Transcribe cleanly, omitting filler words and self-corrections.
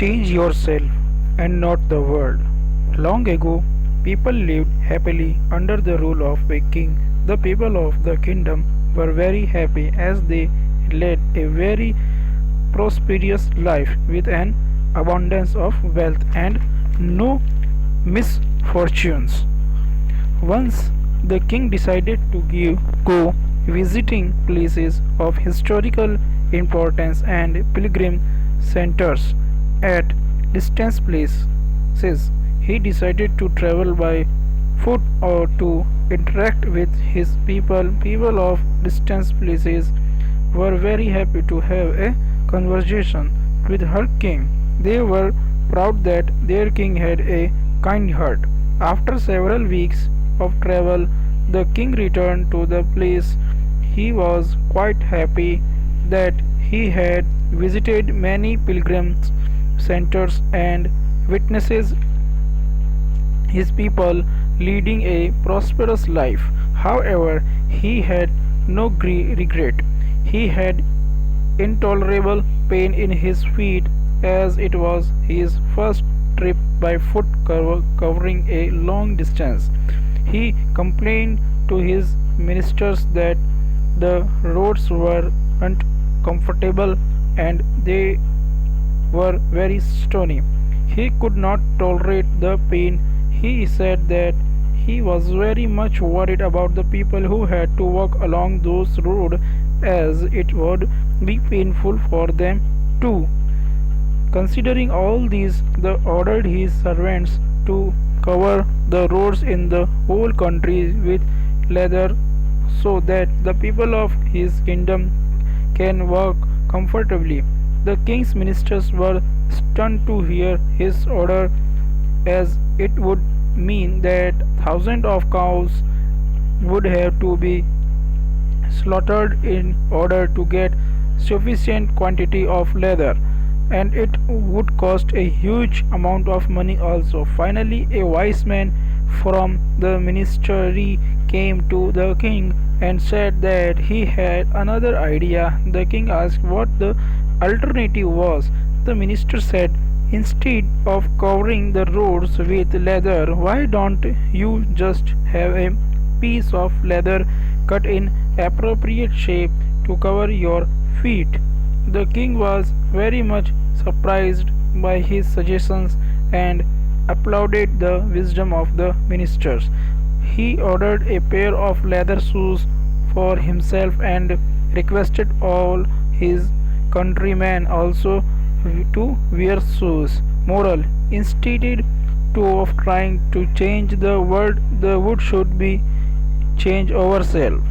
Change yourself and not the world. Long ago, people lived happily under the rule of a king. The people of the kingdom were very happy as they led a very prosperous life with an abundance of wealth and no misfortunes. Once the king decided to go visiting places of historical importance and pilgrim centers at distant places. He decided to travel by foot or to interact with his people. People of distant places were very happy to have a conversation with her king. They were proud that their king had a kind heart. After several weeks of travel, the king returned to the place. He was quite happy that he had visited many pilgrim centers and witnesses his people leading a prosperous life. However, he had no regret. He had intolerable pain in his feet as it was his first trip by foot covering a long distance. He complained to his ministers that the roads were uncomfortable and they were very stony. He could not tolerate the pain. He said that he was very much worried about the people who had to walk along those roads as it would be painful for them too. Considering all these, the ordered his servants to cover the roads in the whole country with leather so that the people of his kingdom can walk comfortably. The king's ministers were stunned to hear his order as it would mean that thousands of cows would have to be slaughtered in order to get sufficient quantity of leather, and it would cost a huge amount of money also. Finally, a wise man from the ministry came to the king and said that he had another idea. The king asked what the alternative was. The minister said, instead of covering the roads with leather, why don't you just have a piece of leather cut in appropriate shape to cover your feet? The king was very much surprised by his suggestions and applauded the wisdom of the ministers. He ordered a pair of leather shoes for himself and requested all his countrymen also to wear shoes. Moral: instead of trying to change the world, the wood should be changed ourselves.